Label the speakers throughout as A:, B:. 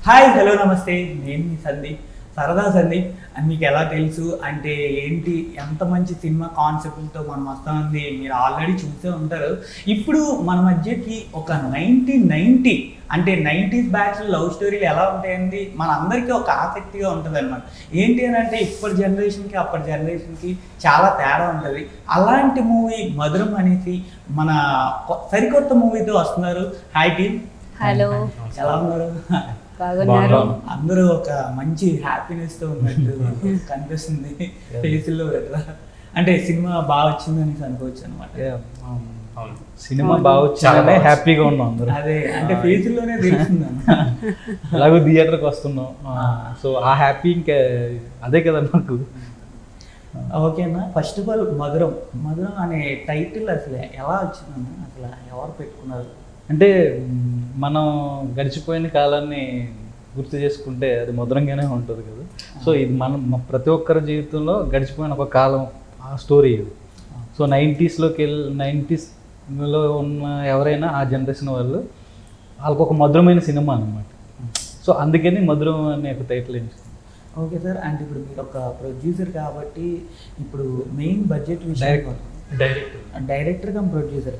A: Hi hello నమస్తే, నేను మీ సందీప్, సరదా సందీప్. అని మీకు ఎలా తెలుసు అంటే ఏంటి, ఎంత మంచి సినిమా కాన్సెప్ట్తో మనం వస్తామంది మీరు ఆల్రెడీ చూసే ఉంటారు. ఇప్పుడు మన మధ్యకి ఒక 1990 అంటే 90s బ్యాచ్ లవ్ స్టోరీలు ఎలా ఉంటాయండి మన అందరికీ ఒక ఆసక్తిగా ఉంటుంది అనమాట. ఏంటి అని అంటే ఇప్పటి జనరేషన్కి అప్పటి జనరేషన్కి చాలా తేడా ఉంటుంది. అలాంటి మూవీ మధురం అనేసి మన సరికొత్త మూవీతో వస్తున్నారు. హాయ్ టీమ్,
B: హలో,
A: ఎలా ఉన్నారు?
B: బాగున్నారు.
A: అందరూ ఒక మంచి హ్యాపీనెస్ తో ఉన్నట్టు కనిపిస్తుంది ఫేసుల్లో. అంటే సినిమా బాగా వచ్చిందని అనుకోవచ్చు అనమాట.
C: సినిమా బాగా వచ్చిందనే హ్యాపీగా ఉన్నాం అందరూ.
A: అదే అంటే ఫేసుల్లోనే తెలుస్తుంది
C: అలాగే థియేటర్కి వస్తున్నాం. సో ఆ హ్యాపీ ఇంకా అదే కదా నాకు.
A: ఓకేనా, ఫస్ట్ ఆఫ్ ఆల్ మధురం మధురం అనే టైటిల్ అసలు ఎలా వచ్చిందన్న, అసలు ఎవరు పెట్టుకున్నారు?
C: అంటే మనం గడిచిపోయిన కాలాన్ని గుర్తు చేసుకుంటే అది మధురంగానే ఉంటుంది కదా. సో ఇది మనం ప్రతి ఒక్కరి జీవితంలో గడిచిపోయిన ఒక కాలం, ఆ స్టోరీ ఇది. సో 90sలో ఉన్న ఎవరైనా ఆ జనరేషన్ వాళ్ళకి ఒక మధురమైన సినిమా అనమాట. సో అందుకని మధురం అనే ఒక టైటిల్ ఎంచుకున్నాం.
A: ఓకే సార్, అంటే ఇప్పుడు మీరు ఒక ప్రొడ్యూసర్ కాబట్టి ఇప్పుడు main budget director come producer.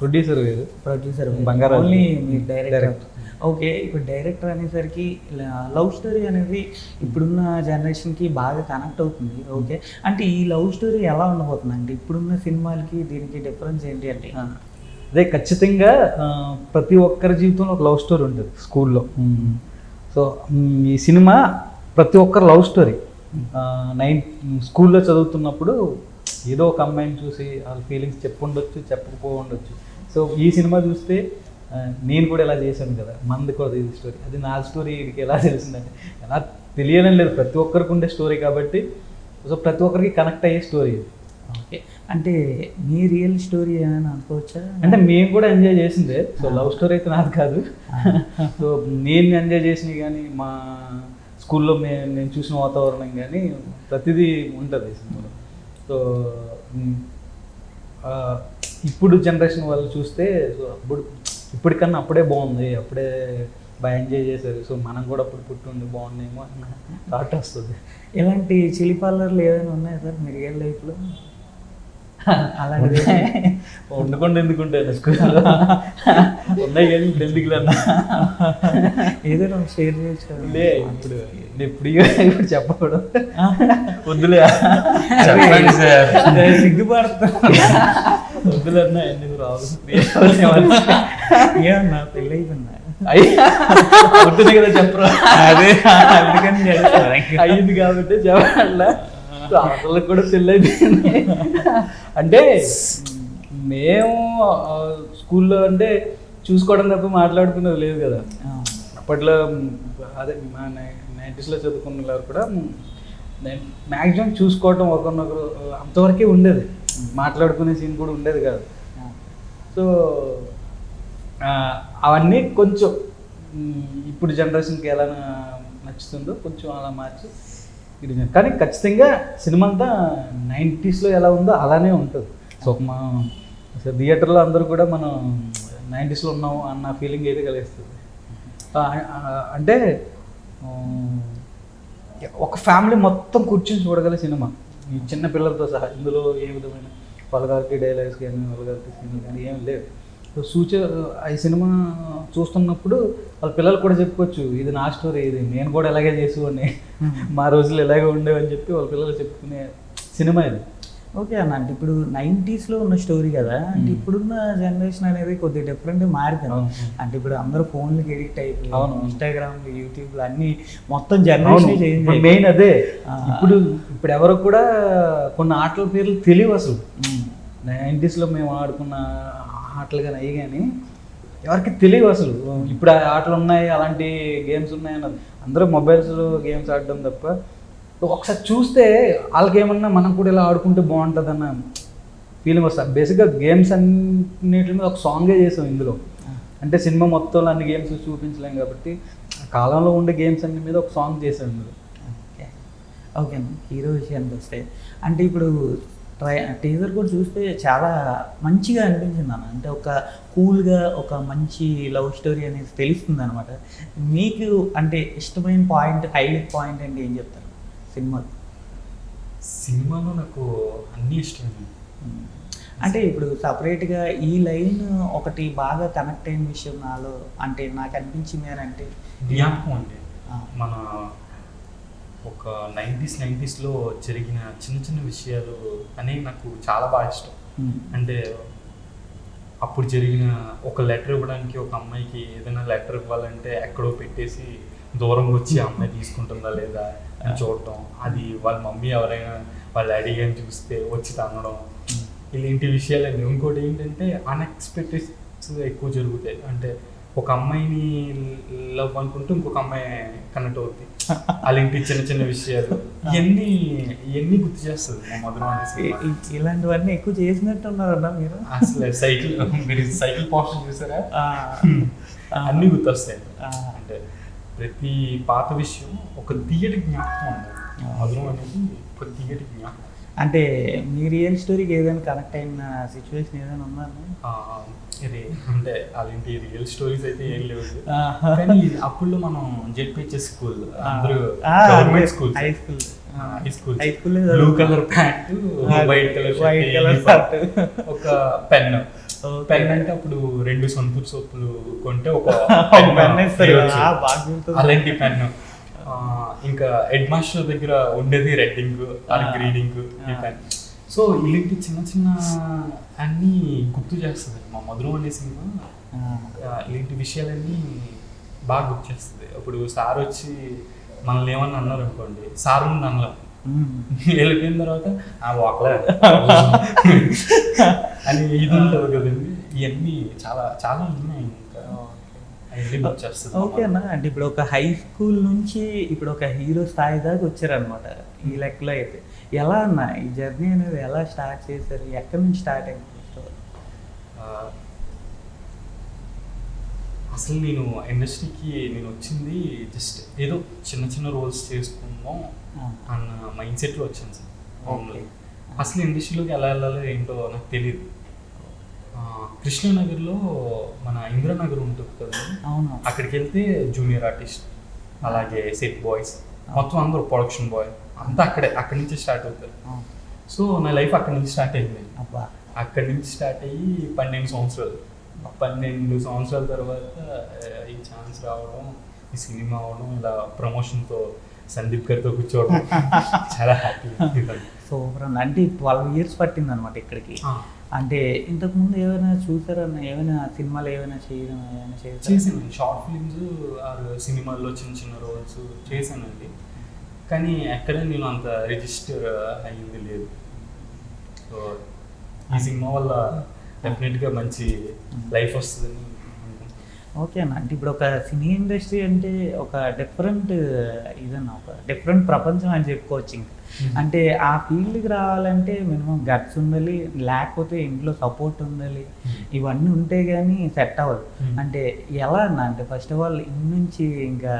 C: Producer వేరు,
A: ప్రొడ్యూసర్
C: బంగారాజు.
A: ఓన్లీ మీరు డైరెక్టర్. ఓకే, ఇప్పుడు డైరెక్టర్ అనేసరికి లవ్ స్టోరీ అనేది ఇప్పుడున్న జనరేషన్కి బాగా కనెక్ట్ అవుతుంది. ఓకే, అంటే ఈ లవ్ స్టోరీ ఎలా ఉండబోతుంది అంటే ఇప్పుడున్న సినిమాలకి దీనికి డిఫరెన్స్ ఏంటి అంటే?
C: అదే ఖచ్చితంగా ప్రతి ఒక్కరి జీవితంలో ఒక లవ్ స్టోరీ ఉంటుంది స్కూల్లో. సో ఈ సినిమా ప్రతి ఒక్కరు లవ్ స్టోరీ. స్కూల్లో చదువుతున్నప్పుడు ఏదో ఒక అమ్మాయిని చూసి వాళ్ళ ఫీలింగ్స్ చెప్పుండొచ్చు, చెప్పకపో ఉండొచ్చు. సో ఈ సినిమా చూస్తే నేను కూడా ఎలా చేశాను కదా, మంది కూడా ఇది స్టోరీ, అది నా స్టోరీ వీడికి ఎలా తెలిసిందంటే ఎలా తెలియడం లేదు, ప్రతి ఒక్కరికి ఉండే స్టోరీ కాబట్టి. సో ప్రతి ఒక్కరికి కనెక్ట్ అయ్యే స్టోరీ ఇది.
A: ఓకే, అంటే మీ రియల్ స్టోరీ అని అనుకోవచ్చా?
C: అంటే మేము కూడా ఎంజాయ్ చేసిందే. సో లవ్ స్టోరీ అయితే నాది కాదు. సో నేను ఎంజాయ్ చేసినవి కానీ మా స్కూల్లో నేను చూసిన వాతావరణం కానీ ప్రతిదీ ఉంటుంది ఈ సినిమాలో. సో ఇప్పుడు జనరేషన్ వాళ్ళు చూస్తే సో ఇప్పటికన్నా అప్పుడే బాగుంది, అప్పుడే బాగా ఎంజాయ్ చేశారు. సో మనం కూడా అప్పుడు పుట్టుండి బాగుండేమో అన్న థాట్ వస్తుంది.
A: ఇలాంటి చిలి పార్లర్లు ఏదైనా ఉన్నాయా సార్ మీ రియల్ లైఫ్లో? అలాంటిది
C: వండుకుండా ఎందుకుంటాను స్కూల్లో ఉన్నాయి కానీ ఇప్పుడు ఎందుకులన్నా
A: ఏదైనా షేర్ చేయొచ్చు కదా.
C: ఇప్పుడు ఇప్పుడు చెప్పకూడదు, వద్దులే
A: సిగ్గుపడతా.
C: వద్దులన్నా ఎందుకు రావు,
A: ఏమన్నా పెళ్ళి అయిపోయిందా?
C: వద్దులే కదా చెప్పరా.
A: అదే అందుకని
C: అయ్యింది కాబట్టి చెప్పాల. వాళ్ళకి కూడా పెళ్ళి అయిపోయింది. అంటే మేము స్కూల్లో అంటే చూసుకోవడం తప్ప మాట్లాడుకునేది లేదు కదా. అప్పట్లో అదే మా 90sలో చదువుకున్న వాళ్ళు కూడా మ్యాక్సిమం చూసుకోవటం ఒకరినొకరు అంతవరకే ఉండేది, మాట్లాడుకునే సీన్ కూడా ఉండేది కాదు. సో అవన్నీ కొంచెం ఇప్పుడు జనరేషన్కి ఎలా నచ్చుతుందో కొంచెం అలా మార్చి ఇది. కానీ ఖచ్చితంగా సినిమా అంతా 90sలో ఎలా ఉందో అలానే ఉంటుంది. సో మా థియేటర్లో అందరూ కూడా మనం 90sలో ఉన్నాము అన్న ఫీలింగ్ అయితే కలిగిస్తుంది. అంటే ఒక ఫ్యామిలీ మొత్తం కూర్చొని చూడగల సినిమా, ఈ చిన్న పిల్లలతో సహా. ఇందులో ఏ విధమైన వాళ్ళగారికి డైలాగ్స్ కానీ వాళ్ళగారికి సీన్లు కానీ ఏమి లేవు. సో ఈ సినిమా చూస్తున్నప్పుడు వాళ్ళ పిల్లలు కూడా చెప్పుకోవచ్చు, ఇది నా స్టోరీ, ఇది నేను కూడా ఎలాగే చేసేవాడిని, మా రోజులు ఎలాగే ఉండేవని చెప్పి వాళ్ళ పిల్లలు చెప్పుకునే సినిమా ఇది.
A: ఓకే అన్న, అంటే ఇప్పుడు 90sలో ఉన్న స్టోరీ కదా, అంటే ఇప్పుడున్న జనరేషన్ అనేది కొద్దిగా డిఫరెంట్ మారిపోయింది. అంటే ఇప్పుడు అందరూ ఫోన్లకి ఎడిక్ట్ అయిపోయి ఇన్స్టాగ్రామ్, యూట్యూబ్లో అన్ని మొత్తం జనరేషన్ చేంజ్.
C: మెయిన్ అదే. ఇప్పుడు ఎవరు కూడా కొన్ని ఆటల పేర్లు తెలియవు అసలు. 90sలో మేము ఆడుకున్న ఆటలు కానీ అయ్యి కానీ ఎవరికి తెలియవు అసలు. ఇప్పుడు ఆ ఆటలు ఉన్నాయి, అలాంటి గేమ్స్ ఉన్నాయన్నది అందరూ మొబైల్స్లో గేమ్స్ ఆడడం తప్ప. ఒకసారి చూస్తే వాళ్ళకి ఏమన్నా మనం కూడా ఇలా ఆడుకుంటే బాగుంటుంది అన్న ఫీలింగ్ వస్తుంది. బేసిక్గా గేమ్స్ అన్నిటి మీద ఒక సాంగే చేసాం ఇందులో. అంటే సినిమా మొత్తంలో అన్ని గేమ్స్ చూపించలేం కాబట్టి ఆ కాలంలో ఉండే గేమ్స్ అన్ని మీద ఒక సాంగ్ చేసాం ఇందులో.
A: ఓకే, హీరో విషయానికి వస్తే అంటే ఇప్పుడు టీజర్ కూడా చూస్తే చాలా మంచిగా అనిపించింది అన్న. అంటే ఒక కూల్గా ఒక మంచి లవ్ స్టోరీ అనేది తెలుస్తుంది అనమాట. మీకు అంటే ఇష్టమైన పాయింట్, హైలైట్ పాయింట్ అంటే ఏం చెప్తారు
B: సినిమాలో నాకు అన్నీ ఇష్టమే.
A: అంటే ఇప్పుడు సపరేట్గా ఈ లైన్ ఒకటి బాగా కనెక్ట్ అయిన విషయం నాలో అంటే నాకు అనిపించింది అని అంటే
B: జ్ఞాపకం అండి. మన ఒక 90స్లో జరిగిన చిన్న చిన్న విషయాలు అనేవి నాకు చాలా బాగా ఇష్టం. అంటే అప్పుడు జరిగిన ఒక లెటర్ ఇవ్వడానికి, ఒక అమ్మాయికి ఏదైనా లెటర్ ఇవ్వాలంటే ఎక్కడో పెట్టేసి దూరంగా వచ్చి ఆ అమ్మాయి తీసుకుంటుందా లేదా అని చూడటం, అది వాళ్ళ మమ్మీ ఎవరైనా వాళ్ళ డాడీ అని చూస్తే వచ్చి తనడం, ఇలాంటి విషయాలన్నీ. ఇంకోటి ఏంటంటే అన్ఎక్స్పెక్టెడ్స్ ఎక్కువ జరుగుతాయి. అంటే ఒక అమ్మాయిని లవ్ అనుకుంటూ ఇంకొక అమ్మాయి కనెక్ట్ అవుతుంది. అలాంటి చిన్న చిన్న విషయాలు ఇవన్నీ గుర్తు చేస్తుంది మా మధురం.
A: ఇలాంటివన్నీ ఎక్కువ చేసినట్టు ఉన్నారన్నా మీరు.
B: అసలు సైకిల్ పోస్టర్ చూసారా, అన్నీ గుర్తొస్తాయి. అంటే ప్రతి పాత విషయం ఒక తీయటి జ్ఞాపకం ఉంది. మధురం అనేది ఒక తీయటి జ్ఞాపకం.
A: అంటే మీ రియల్ స్టోరీకి ఏదైనా కనెక్ట్ అయిన సిచ్యువేషన్ ఏదైనా ఉందా?
B: ఇది అంటే అలాంటి రియల్ స్టోరీస్ అయితే ఏం లేవు, కానీ అప్పుడు మనం జెడ్పిహెచ్ఎస్ స్కూల్, అందరూ government school, high school, blue colour pant, white colour shirt, ఒక పెన్ అంటే అప్పుడు 2 సొంతూరు సోపులు కొంటే ఒక అలాంటి పెన్. ఇంకా హెడ్ మాస్టర్ దగ్గర ఉండేది రెడ్డింగ్ ఆర్ గ్రీడింగ్ ఈ పెన్. సో ఇలాంటి చిన్న చిన్న అన్నీ గుర్తు చేస్తుంది మా మధురం అనే సినిమా. ఇలాంటి విషయాలన్నీ బాగా గుర్తు చేస్తుంది. అప్పుడు సార్ వచ్చి మనల్ని ఏమన్నా అన్నారు అనుకోండి, సార్ ముందు అనలేం, వెళ్ళిపోయిన తర్వాత వాకలే అని ఇది ఉంటుంది కదండి. ఇవన్నీ చాలా చాలా ఉన్నాయి.
A: ఓకే అన్న. అంటే ఇప్పుడు ఒక హై స్కూల్ నుంచి ఇప్పుడు ఒక హీరో స్థాయి దాకా వచ్చారనమాట ఈ లెక్కలో అయితే. ఎలా అన్న ఈ జర్నీ అనేది ఎలా స్టార్ట్ చేశారు, ఎక్కడి నుంచి స్టార్ట్ అయింది?
B: అసలు నేను ఇండస్ట్రీకి వచ్చింది జస్ట్ ఏదో చిన్న చిన్న రోల్స్ చేసుకుందాం అన్న మైండ్ సెట్లో వచ్చాను సార్. అసలు ఇండస్ట్రీలోకి ఎలా వెళ్ళాలో ఏంటో నాకు తెలియదు. కృష్ణానగర్లో మన ఇంద్రనగర్ ఉంటుంది కదండి, అక్కడికి వెళ్తే జూనియర్ ఆర్టిస్ట్, అలాగే సెట్ బాయ్స్, మొత్తం అందరూ ప్రొడక్షన్ బాయ్ అంతా అక్కడి నుంచి స్టార్ట్ అవుతారు. సో నా లైఫ్ అక్కడి నుంచి స్టార్ట్ అయింది. అక్కడి నుంచి స్టార్ట్ అయ్యి 12 సంవత్సరాల తర్వాత ఈ ఛాన్స్ రావడం, ఈ సినిమా అవడం, ఇలా ప్రమోషన్తో సందీప్ గారితో కూర్చోవడం చాలా హ్యాపీ.
A: సూపర్ అన్న. అంటే 12 years పట్టింది అనమాట ఇక్కడికి. అంటే ఇంతకుముందు ఏమైనా చూసారన్న, ఏమైనా సినిమాలు ఏమైనా చేయడం
B: చేశాను. షార్ట్ ఫిల్మ్స్ ఆర్ సినిమాల్లో చిన్న చిన్న రోల్స్ చేశానండి, కానీ ఎక్కడ నేను అంత రిజిస్టర్ అయ్యింది లేదు. సో ఈ సినిమా వల్ల డెఫినెట్గా మంచి లైఫ్ వస్తుందని.
A: ఓకే అన్న. అంటే ఇప్పుడు ఒక సినీ ఇండస్ట్రీ అంటే ఒక డిఫరెంట్ ఇదన్నా, ఒక డిఫరెంట్ ప్రపంచం అని చెప్పుకోవచ్చు. ఇంకా అంటే ఆ ఫీల్డ్కి రావాలంటే మినిమం గట్స్ ఉండాలి, లేకపోతే ఇంట్లో సపోర్ట్ ఉండాలి, ఇవన్నీ ఉంటే కానీ సెట్ అవ్వదు. అంటే ఎలా అన్న, అంటే ఫస్ట్ ఆఫ్ ఆల్ ఇన్ని నుంచి ఇంకా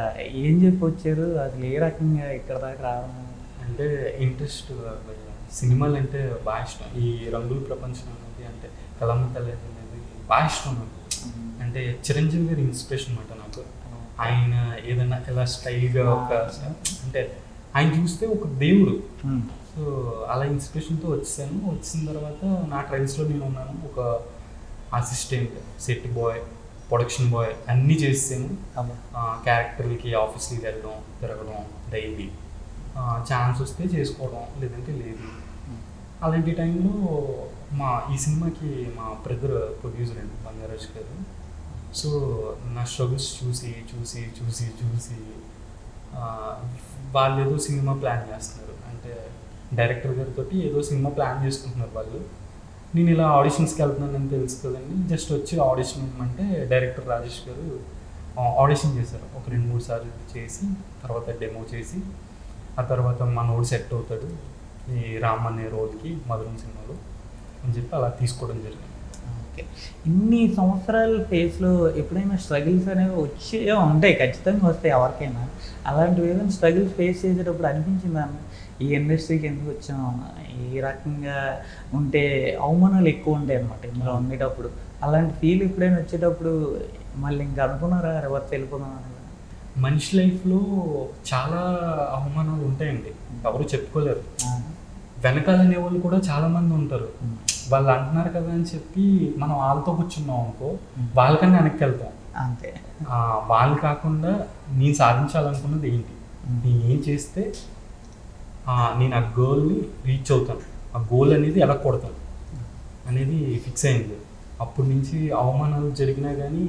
A: ఏం చెప్పి వచ్చారు, అసలు ఏ రకంగా ఇక్కడ దాకా రావడం?
B: అంటే ఇంట్రెస్ట్, సినిమాలు అంటే బాగా ఇష్టం. ఈ రంగుల ప్రపంచం అనేది, అంటే కలమ్మతల్లి అనేది బాగా ఇష్టం నాకు. అంటే చిరంజీవి గారి ఇన్స్పిరేషన్ అనమాట నాకు. ఆయన ఏదైనా ఇలా స్టైల్గా ఒక, అంటే ఆయన చూస్తే ఒక దేవుడు. సో అలా ఇన్స్పిరేషన్తో వచ్చాను. వచ్చిన తర్వాత నా ట్రైల్స్లో నేను ఉన్నాను. ఒక assistant, set boy, production boy అన్నీ చేసాను. క్యారెక్టర్లకి ఆఫీస్కి వెళ్ళడం, తిరగడం డైలీ. ఛాన్స్ వస్తే చేసుకోవడం, లేదంటే లేదు. అలాంటి టైంలో ఈ సినిమాకి మా బ్రదర్ ప్రొడ్యూసర్ అండి, బంగారాజ్ గారు. సో నా స్ట్రగుల్స్ చూసి చూసి చూసి చూసి వాళ్ళు ఏదో సినిమా ప్లాన్ చేస్తున్నారు. అంటే డైరెక్టర్ గారితో ఏదో సినిమా ప్లాన్ చేసుకుంటున్నారు వాళ్ళు. నేను ఇలా ఆడిషన్స్కి వెళ్తున్నానని తెలుసు కదండి, జస్ట్ వచ్చి ఆడిషన్ ఇవ్వమంటే డైరెక్టర్ రాజేష్ గారు ఆడిషన్ చేశారు. ఒక 2-3 సార్లు చేసి, తర్వాత డెమో చేసి, ఆ తర్వాత మనోడు సెట్ అవుతాడు ఈ రామ్ అనే రోల్కి మధురం సినిమాలో అని చెప్పి అలా తీసుకోవడం జరిగింది.
A: ఓకే. ఇన్ని సంవత్సరాల ఫేస్లో ఎప్పుడైనా స్ట్రగుల్స్ అనేవి వచ్చే ఉంటాయి, ఖచ్చితంగా వస్తాయి ఎవరికైనా. అలాంటివి ఏదైనా స్ట్రగుల్స్ ఫేస్ చేసేటప్పుడు అనిపించిందా ఈ ఇండస్ట్రీకి ఎందుకు వచ్చాం, ఈ రకంగా ఉంటే అవమానాలు ఎక్కువ ఉంటాయి అన్నమాట ఇందులో ఉండేటప్పుడు. అలాంటి ఫీల్ ఎప్పుడైనా వచ్చేటప్పుడు మళ్ళీ ఇంకా అనుకున్నారా రివర్స్ వెళ్ళిపోదాం అని?
B: మనిషి లైఫ్లో చాలా అవమానాలు ఉంటాయండి, ఎవరు చెప్పుకోలేరు. వెనకాల అనే వాళ్ళు కూడా చాలా మంది ఉంటారు. వాళ్ళు అంటున్నారు కదా అని చెప్పి మనం వాళ్ళతో కూర్చున్నాం అనుకో, వాళ్ళకన్నా వెనక్కి వెళ్తాం.
A: అంతే.
B: వాళ్ళు కాకుండా నేను సాధించాలనుకున్నది ఏంటి, నేను ఏం చేస్తే నేను ఆ గోల్ని రీచ్ అవుతాను, ఆ గోల్ అనేది ఎలా కొడతాను అనేది ఫిక్స్ అయింది. అప్పటి నుంచి అవమానాలు జరిగినా కానీ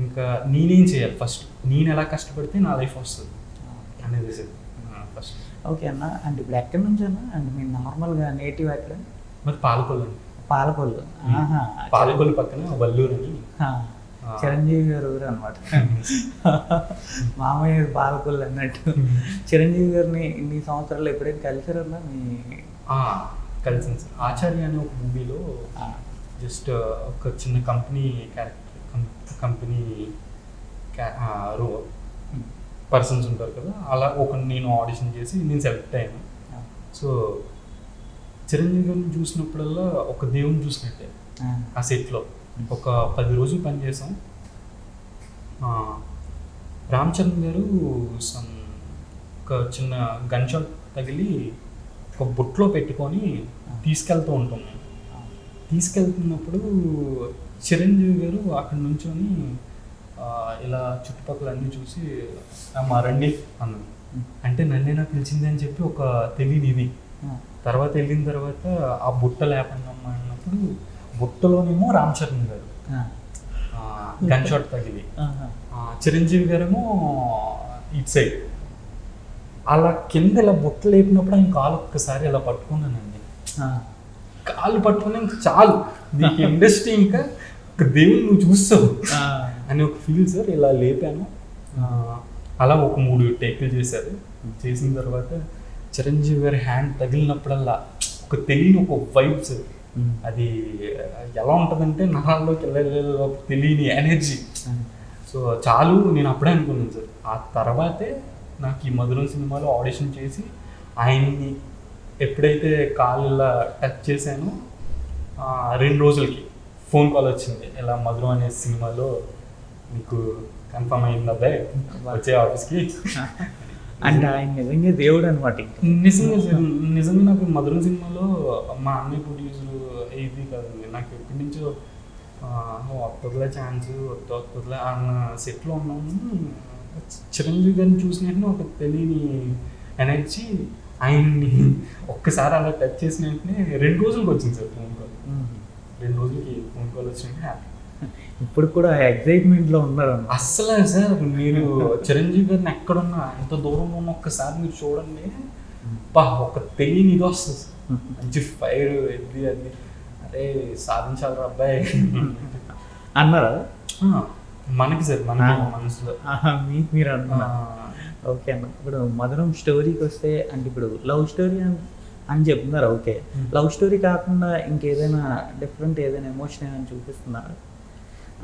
B: ఇంకా నేనేం చేయాలి, ఫస్ట్ నేను ఎలా కష్టపడితే నా లైఫ్ వస్తుంది అనేది ఫస్ట్.
A: ఓకే అన్న, అంటే ఇప్పుడు ఎక్కడి నుంచి అన్న, అంటే మీరు నార్మల్గా నేటివ్ ఎక్కడ?
B: మరి పాలకొల్లు అండి.
A: పాలకొల్లు.
B: పాలకొల్లు పక్కన వల్లూరు అని
A: చిరంజీవి గారు ఊరు అనమాట. మామయ్య పాలకొల్లు అన్నట్టు. చిరంజీవి గారిని ఇన్ని సంవత్సరాలు ఎప్పుడైనా కలిసారన్నా?
B: కలిసింది సార్. ఆచార్య అనే ఒక మూవీలో జస్ట్ ఒక చిన్న కంపెనీ పర్సన్స్ ఉంటారు కదా, అలా నేను ఆడిషన్ చేసి నేను సెలెక్ట్ అయ్యాను. సో చిరంజీవి గారిని చూసినప్పుడల్లా ఒక దేవుని చూసినట్టే. ఆ సెట్లో ఒక 10 రోజులు పనిచేసాం. రామ్ చరణ్ గారు ఒక చిన్న గన్ షాట్ తగిలి ఒక బుట్లో పెట్టుకొని తీసుకెళ్తూ ఉంటున్నాం. తీసుకెళ్తున్నప్పుడు చిరంజీవి గారు అక్కడ నుంచొని ఇలా చుట్టుపక్కల అన్నీ చూసి రండి అన్నాను. అంటే నన్నేనా పిలిచింది అని చెప్పి ఒక తెలియని ఇది. తర్వాత వెళ్ళిన తర్వాత ఆ బుట్ట లేపన్నమ్మా అన్నప్పుడు బుట్టలోనేమో రామ్ చరణ్ గారు గన్ షాట్ తగిలి, చిరంజీవి గారేమో ఇటు సైడ్. అలా కింద ఇలా బుట్ట లేపినప్పుడు ఆయన కాలు ఒక్కసారి ఇలా పట్టుకున్నానండి. కాళ్ళు పట్టుకుని ఇంకా చాలు, నీకు ఇండస్ట్రీ ఇంకా దేవుని నువ్వు చూస్తావు అని ఒక ఫీల్ సార్. ఇలా లేపాను. అలా ఒక 3 టేకులు చేశారు. చేసిన తర్వాత చిరంజీవి గారి హ్యాండ్ తగిలినప్పుడల్లా ఒక తెలియని ఒక వైబ్స్, అది ఎలా ఉంటుందంటే నరాల్లోకి తెలియని ఎనర్జీ. సో చాలు, నేను అప్పుడే అనుకున్నాను సార్. ఆ తర్వాతే నాకు ఈ మధురం సినిమాలో ఆడిషన్ చేసి ఆయన్ని ఎప్పుడైతే కాళ్ళ టచ్ చేశానో 2 రోజులకి ఫోన్ కాల్ వచ్చింది, ఇలా మధురం అనే సినిమాలో నీకు కన్ఫర్మ్ అయింది అబ్బాయి, వచ్చే ఆఫీస్కి.
A: అంటే ఆయన నిజంగా దేవుడు అనమాట.
B: నిజంగా నాకు మధురం సినిమాలో మా అన్నయ్య ప్రొడ్యూసర్ ఇది కదండి, నాకు ఎప్పటి నుంచో వస్తుందిలే ఛాన్స్, వస్తుందిలే అన్న సెట్లో ఉన్నాము. చిరంజీవి గారిని చూసిన వెంటనే ఒక తెలియని ఎనర్జీ, ఆయన్ని ఒక్కసారి అలా టచ్ చేసిన వెంటనే 2 రోజులకి వచ్చింది సార్ ఫోన్ కాల్. 2 రోజులకి ఫోన్ కాల్ వచ్చినట్టు హ్యాపీ.
A: ఇప్పుడు కూడా ఎగ్జైట్మెంట్లో ఉన్నారు
B: అస్సలు సార్. మీరు చిరంజీవి గారిని ఎక్కడున్నా, ఎంత దూరంలో ఉన్న ఒక్కసారి మీరు చూడండి, ఒక తెలియని ఇది వస్తుంది, మంచి ఫైర్ ఇది అది, అరే సాధించాలి అబ్బాయి
A: అన్నారా?
B: మనకి సార్, మనకి మనసులో
A: మీరు అన్నా. ఓకే అన్న, ఇప్పుడు మధురం స్టోరీకి వస్తే, అంటే ఇప్పుడు లవ్ స్టోరీ అని చెప్తున్నారు. ఓకే, లవ్ స్టోరీ కాకుండా ఇంకేదైనా డిఫరెంట్ ఏదైనా ఎమోషన్ అయినా చూపిస్తున్నారు?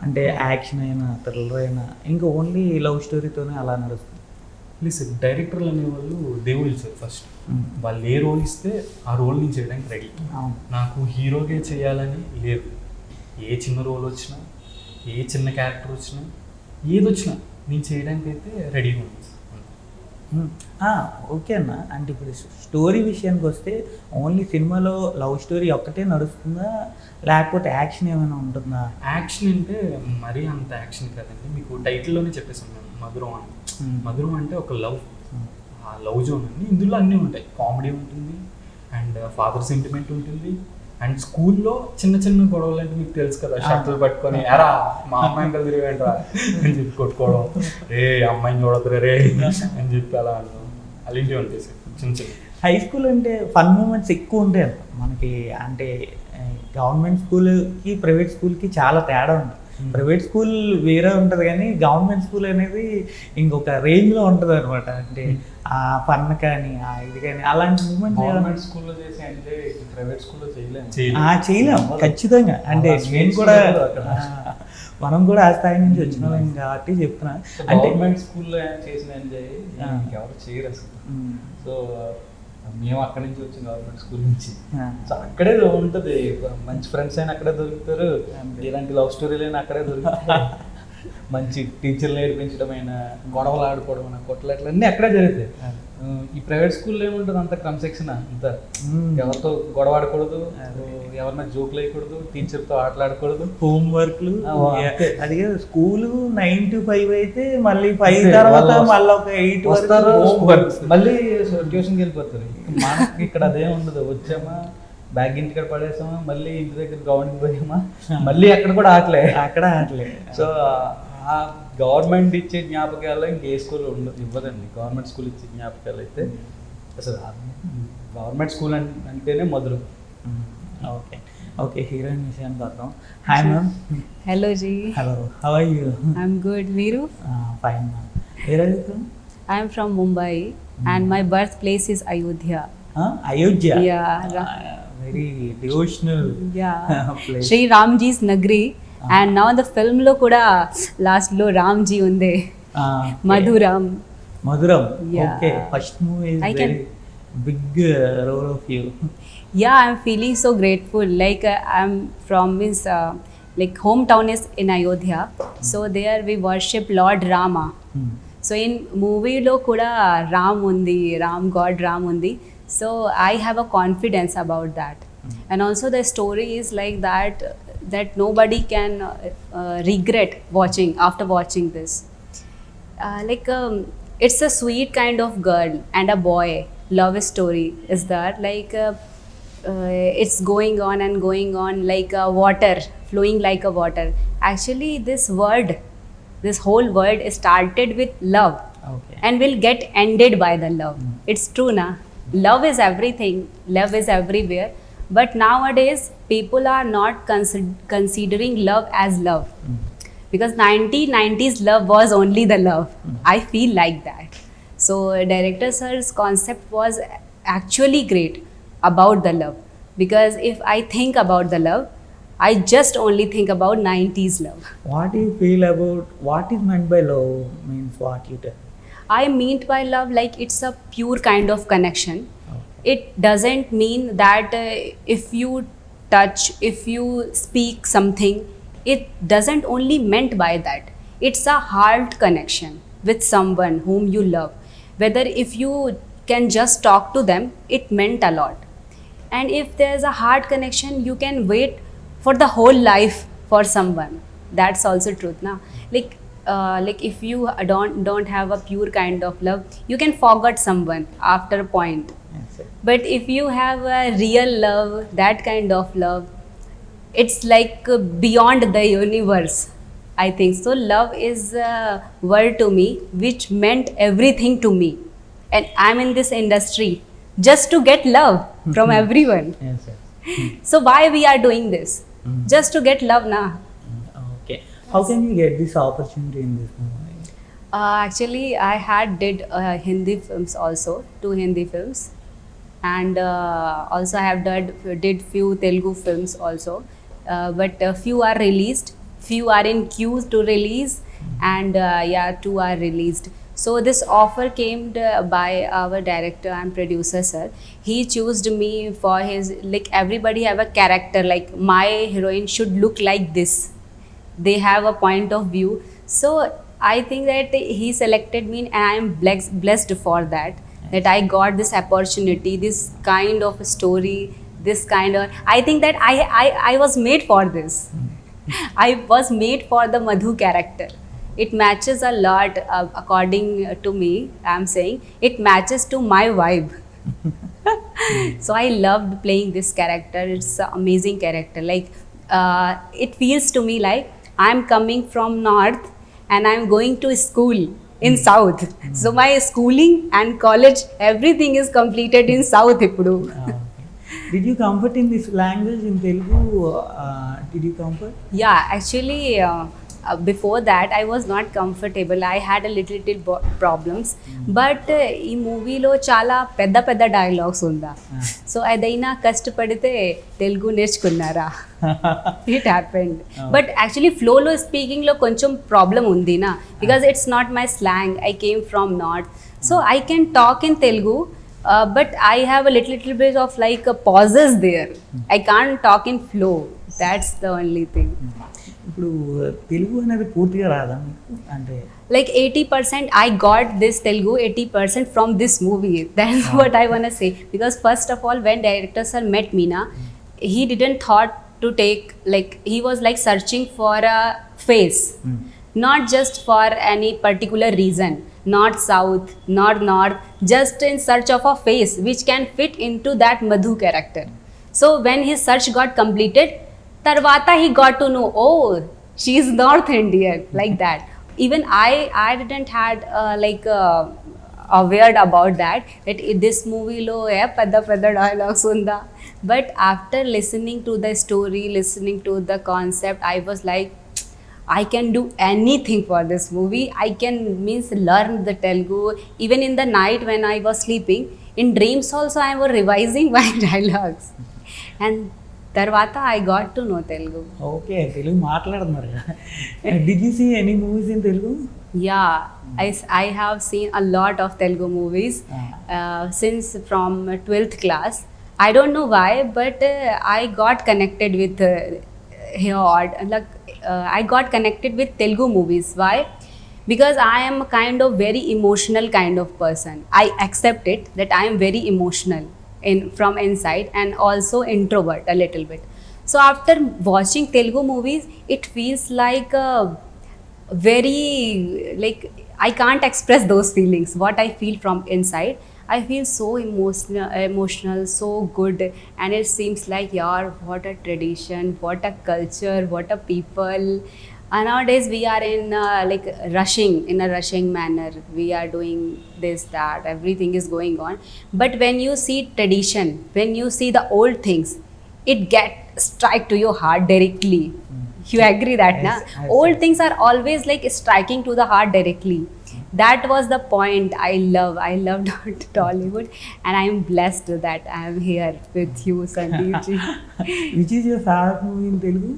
A: అంటే యాక్షన్ అయినా థ్రిల్లర్ అయినా ఇంకా ఓన్లీ లవ్ స్టోరీతోనే అలా నడుస్తుంది?
B: ప్లీజ్ సార్, డైరెక్టర్లు అనేవాళ్ళు దేవుళ్ళు సార్. ఫస్ట్ వాళ్ళు ఏ రోల్ ఇస్తే ఆ రోల్ నేను చేయడానికి రెడీ. నాకు హీరోగా చేయాలని లేదు. ఏ చిన్న రోల్ వచ్చినా, ఏ చిన్న క్యారెక్టర్ వచ్చినా, ఏది వచ్చినా నేను చేయడానికి అయితే రెడీగా ఉంది.
A: ఓకే అన్న, అంటే ఇప్పుడు స్టోరీ విషయానికి వస్తే ఓన్లీ సినిమాలో లవ్ స్టోరీ ఒక్కటే నడుస్తుందా, లేకపోతే యాక్షన్ ఏమైనా ఉంటుందా?
B: యాక్షన్ అంటే మరీ అంత యాక్షన్ కదండి, మీకు టైటిల్లోనే చెప్పేసాను నేను, మధురం అని. మధురం అంటే ఒక లవ్, ఆ లవ్ జోన్ అండి. ఇందులో అన్నీ ఉంటాయి, కామెడీ ఉంటుంది అండ్ ఫాదర్ సెంటిమెంట్ ఉంటుంది. అండ్ స్కూల్లో చిన్న చిన్న గొడవలు అంటే మీకు తెలుసు కదా, షర్ట్లు పట్టుకొని ఎరా మా అమ్మాయి ఇంకా తిరిగేంట్రా అని చెప్పి కొట్టుకోవడం, రే అమ్మాయిని చూడదురా రే అని చెప్పి అలా అనడం, అలాంటివి ఉంటాయి సార్ చిన్న చిన్న.
A: హై స్కూల్ అంటే ఫన్ మూమెంట్స్ ఎక్కువ ఉంటాయి మనకి. అంటే గవర్నమెంట్ స్కూల్కి ప్రైవేట్ స్కూల్కి చాలా తేడా ఉంది. ప్రైవేట్ స్కూల్ వేరే ఉంటుంది కానీ గవర్నమెంట్ స్కూల్ అనేది ఇంకొక రేంజ్లో ఉంటుంది అనమాట. అంటే ఆ ఫన్ కానీ ఆ ఇది కానీ అలాంటి మూమెంట్స్
C: గవర్నమెంట్ స్కూల్లో చేసి ఎంజాయ్ ప్రైవేట్ స్కూల్లో
A: చేయలేం ఖచ్చితంగా. అంటే నేను కూడా మనం కూడా ఆ స్థాయి నుంచి వచ్చినాం కాబట్టి చెప్తున్నా. అంటే
C: గవర్నమెంట్ స్కూల్లో చేసిన ఎంజాయ్ ఎవరు చేయరు అసలు. సో మేము అక్కడి నుంచి వచ్చాం గవర్నమెంట్ స్కూల్ నుంచి. సో అక్కడే ఉంటుంది, మంచి ఫ్రెండ్స్ అయినా అక్కడే దొరుకుతారు, ఇలాంటి లవ్ స్టోరీలు అయినా అక్కడే దొరుకుతాయి, మంచి టీచర్లు నేర్పించడమైనా, గొడవలు ఆడుకోవడం, కొట్లాట్లు అన్నీ అక్కడే జరుగుతాయి. ఈ ప్రైవేట్ స్కూల్లో ఏముంటుంది, అంత క్రమశిక్షణ, అంత ఎవరితో గొడవ ఆడకూడదు, ఎవరిన జోకులు వేయకూడదు, టీచర్తో ఆటలాడకూడదు,
A: హోంవర్క్లు. అది స్కూలు 9 to 5 అయితే మళ్ళీ 5 తర్వాత మళ్ళీ ఒక 8
C: వస్తారు,
A: హోంవర్క్,
C: మళ్ళీ ట్యూషన్కి వెళ్ళిపోతారు. మనకి ఇక్కడ అదేం ఉండదు, వచ్చామా బ్యాగ్ ఇంటికాడ పడేసామా, మళ్ళీ ఇంటి దగ్గర గ్రౌండ్కి పోయామా, మళ్ళీ అక్కడ కూడా ఆటలే. సో ఆ గవర్నమెంట్ ఇచ్చే జ్ఞాపకాలు ఇంకే స్కూల్ ఇవ్వదండి. గవర్నమెంట్ స్కూల్ ఇచ్చే జ్ఞాపకాలు అయితే అసలు గవర్నమెంట్ స్కూల్ అంటేనే మొదలు.
A: ఓకే ఓకే, హీరోయిన్ విషయానికి వద్దాం. Hi ma'am.
D: Hello Ji.
A: Hello, how are you?
D: I'm good. Viru?
A: Fine ma'am. Where are you from?
D: I am from Mumbai and my birthplace is Ayodhya.
A: Ayodhya.
D: Yeah.
A: Very devotional
D: Yeah.
A: Place.
D: Shri Ramji's Nagri. And now the film lo kuda last lo Ramji unde. Madhuram.
A: Madhuram.
D: Yeah.
A: Okay, first movie is
D: I
A: very big role of you.
D: Yeah, I'm feeling so grateful. Like I'm from means like hometown is in Ayodhya. So there we worship Lord Rama. So in movie lo kuda Ram undi, God Ram undi. So I have a confidence about that. And also the story is like that nobody can regret watching after watching this. It's a sweet kind of girl and a boy love story is that it's going on and going on like water flowing like a water. Actually this whole world started with love.
A: Okay.
D: And will get ended by the love. It's true na, love is everything, love is everywhere, but nowadays people are not considering love as love. Because 1990s love was only the love. I feel like that. So director sir's concept was actually great about the love, because if I think about the love, I just only think about 90s love.
A: What do you feel about what is meant by love? Means what you tell?
D: I mean by love like it's a pure kind of connection. It doesn't mean that if you touch, if you speak something, it doesn't only meant by that. It's a heart connection with someone whom you love. Whether if you can just talk to them, it meant a lot. And if there's a heart connection, you can wait for the whole life for someone. That's also truth na. Like if you don't have a pure kind of love, you can forget someone after a point.
A: Yes, sir.
D: But if you have a real love, that kind of love, it's like beyond the universe, I think. So love is a word to me which meant everything to me. And I'm in this industry just to get love from everyone.
A: Yes, sir.
D: So why we are doing this? Just to get love na.
A: Okay. How can you get this opportunity in this movie?
D: Actually, I had did Hindi films also, 2 Hindi films, and also I have did few Telugu films also, but few are released, few are in queue to release, and 2 are released. So this offer came by our director and producer sir. He chose me for his, like everybody have a character, like my heroine should look like this. They have a point of view. So I think that he selected me and I am blessed for that. That I got this opportunity, this kind of story, this kind of, I think that I was made for this. I was made for the Madhu character. It matches a lot according to me. I'm saying it matches to my vibe. So I loved playing this character. It's an amazing character. Like it feels to me like I'm coming from north and I'm going to school in south. So my schooling and college, everything is completed in south ippudu.
A: Did you comfort in this language in Telugu? Did you comfort?
D: Yeah, actually before that I was not comfortable. I had a little problems. But ఈ మూవీలో చాలా పెద్ద పెద్ద dialogues ఉందా, so అదైనా కష్టపడితే తెలుగు నేర్చుకున్నారా. It happened. But actually ఫ్లోలో స్పీకింగ్లో కొంచెం ప్రాబ్లం ఉంది నా, because it's not my slang. I came from north, so I can talk in Telugu but I have a little bit of like pauses there. I can't talk in flow. That's the only thing.
A: ఇప్పుడు తెలుగు అనేది పూర్తిగా రాదా మీకు? అంటే
D: Like 80% I got this Telugu, 80% from this movie. That's what I want to say. Because first of all, when director sir met me na, he didn't thought to take, like he was like searching for a face, not just for any particular reason, not south, not north, just in search of a face which can fit into that Madhu character. So when his search got completed, Tarvata he got to know, oh, she is North Indian, like that. Even I didn't had aware about that this movie lo pedda dialogues unda. But after listening to the story, listening to the concept, I was like, I can do anything for this movie. I can learn the Telugu. Even in the night when I was sleeping, in dreams also I was revising my dialogues. And Tarvata I got to know Telugu.
A: Okay, Telugu మాట్లాడుతున్నారు కదా. Did you see any movies in Telugu?
D: Yeah, I have seen a lot of Telugu movies since from 12th class. I don't know why, but I got connected with I got connected with Telugu movies. Why? Because I am a kind of very emotional kind of person. I accept it that I am very emotional from inside, and also introvert a little bit. So after watching Telugu movies, it feels like very, like I can't express those feelings what I feel from inside. I feel so emotional, so good, and it seems like, yaar, what a tradition, what a culture, what a people. Nowadays we are in in a rushing manner. We are doing this, that, everything is going on. But when you see tradition, when you see the old things, it gets strike to your heart directly. You agree that,
A: Yes,
D: na? Old things are always like striking to the heart directly. That was the point I loved Tollywood, and I am blessed that I am here with you, Sandeep ji.
A: Which is your favorite movie in Telugu?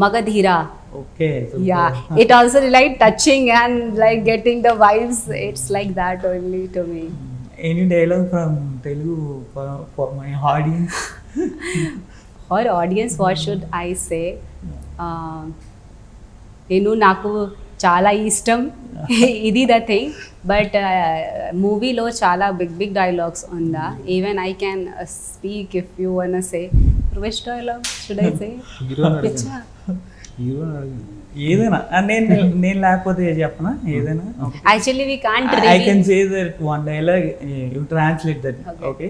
D: Magadhira.
A: Okay. super.
D: Yeah, it also like touching and like getting the vibes. It's like that only to me.
A: Any dialogue from Telugu for my audience?
D: For audience, what should I say? నాకు చాలా ఇష్టం ఇది the thing. But మూవీలో చాలా big dialogues ఉందా. Even I can speak if you one say which dialogue should I say?
A: ఏదైనా నేను లేకపోతే చెప్పనా? ఏదైనా
D: actually we can't
A: I can say that one dialogue, you translate that. Okay.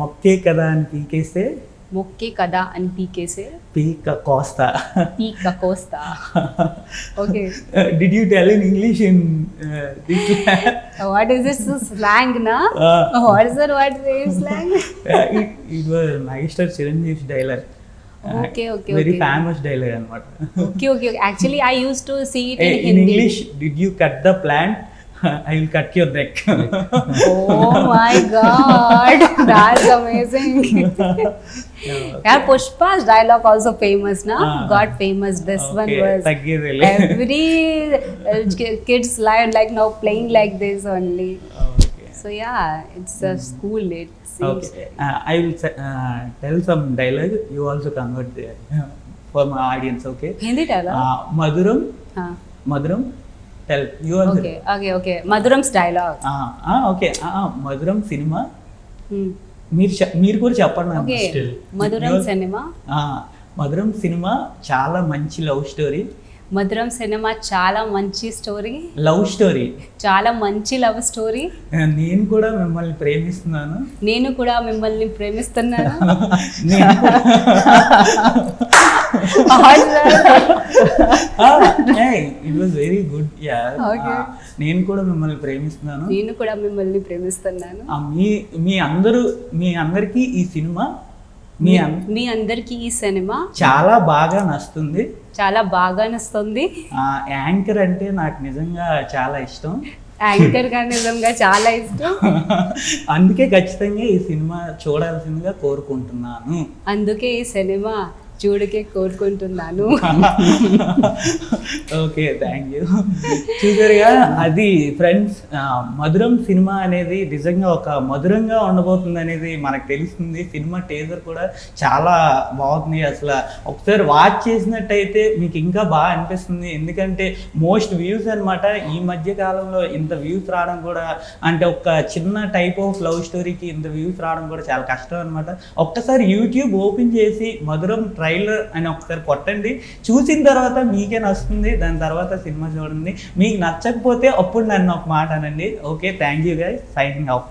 A: మొక్కే కదా అని పీకేస్తే
D: మొక్కే కదా అని పీకేసే
A: పీక కోస్తా.
D: పీక కోస్తా. Okay.
A: Did you tell in English in this?
D: What is this slang na? What is that? What is slang?
A: It was Magistar Chiranjeev dialogue.
D: Okay.
A: Very famous dialogue anamata.
D: Okay. Actually, I used to see it in
A: In
D: Hindi.
A: English, did you cut the plant? I will cut your neck.
D: Oh my God, that's amazing. Yeah, Pushpa's dialogue also famous, na? Got famous. This one
A: Okay,
D: was
A: taggedele.
D: every kids line like now playing like this only.
A: Okay.
D: So yeah, it's a school. It seems.
A: Okay. I will tell some dialogue. You also convert there for my audience. Okay.
D: Hindi dialogue.
A: Maduram.
D: Huh.
A: Maduram. Tell you also.
D: Okay. Madhuram's dialogue.
A: Okay. Maduram cinema.
D: Hmm.
A: మీరు కూడా చెప్పండి నాకు.
D: Okay.
B: Still.
D: Madhuram cinema.
A: మధురం cinema చాలా మంచి love story.
D: మధురం cinema చాలా మంచి స్టోరీ.
A: Love story.
D: చాలా మంచి లవ్ స్టోరీ.
A: నేను కూడా మిమ్మల్ని ప్రేమిస్తున్నాను.
D: నేను కూడా మిమ్మల్ని ప్రేమిస్తున్నాను.
A: It was very good.
D: Okay.
A: నేను కూడా మిమ్మల్ని ప్రేమిస్తున్నాను.
D: నేను కూడా మిమ్మల్ని ప్రేమిస్తున్నాను.
A: మీ అందరికీ ఈ సినిమా
D: మీ అందరికీ ఈ సినిమా
A: చాలా బాగా నచ్చుతుంది.
D: చాలా బాగా నచ్చుతుంది.
A: యాంకర్ అంటే నాకు నిజంగా చాలా ఇష్టం.
D: యాంకర్ గా నిజంగా చాలా ఇష్టం.
A: అందుకే ఖచ్చితంగా ఈ సినిమా చూడాల్సిందిగా కోరుకుంటున్నాను.
D: అందుకే ఈ సినిమా చూడకే కోరుకుంటున్నాను.
A: Okay, thank you. చూసారుగా, అది ఫ్రెండ్స్, మధురం సినిమా అనేది నిజంగా ఒక మధురంగా ఉండబోతుంది అనేది మనకు తెలుస్తుంది. సినిమా టీజర్ కూడా చాలా బాగుంది. అసలు ఒకసారి వాచ్ చేసినట్టయితే మీకు ఇంకా బాగా అనిపిస్తుంది. ఎందుకంటే మోస్ట్ వ్యూస్ అనమాట. ఈ మధ్య కాలంలో ఇంత వ్యూస్ రావడం కూడా, అంటే ఒక చిన్న టైప్ ఆఫ్ లవ్ స్టోరీకి ఇంత వ్యూస్ రావడం కూడా చాలా కష్టం అనమాట. ఒక్కసారి యూట్యూబ్ ఓపెన్ చేసి మధురం ట్రైలర్ అని ఒకసారి కొట్టండి. చూసిన తర్వాత మీకే నచ్చుతుంది. దాని తర్వాత సినిమా చూడండి. మీకు నచ్చకపోతే అప్పుడు నన్ను ఒక మాట అనండి. Okay, thank you guys, signing off.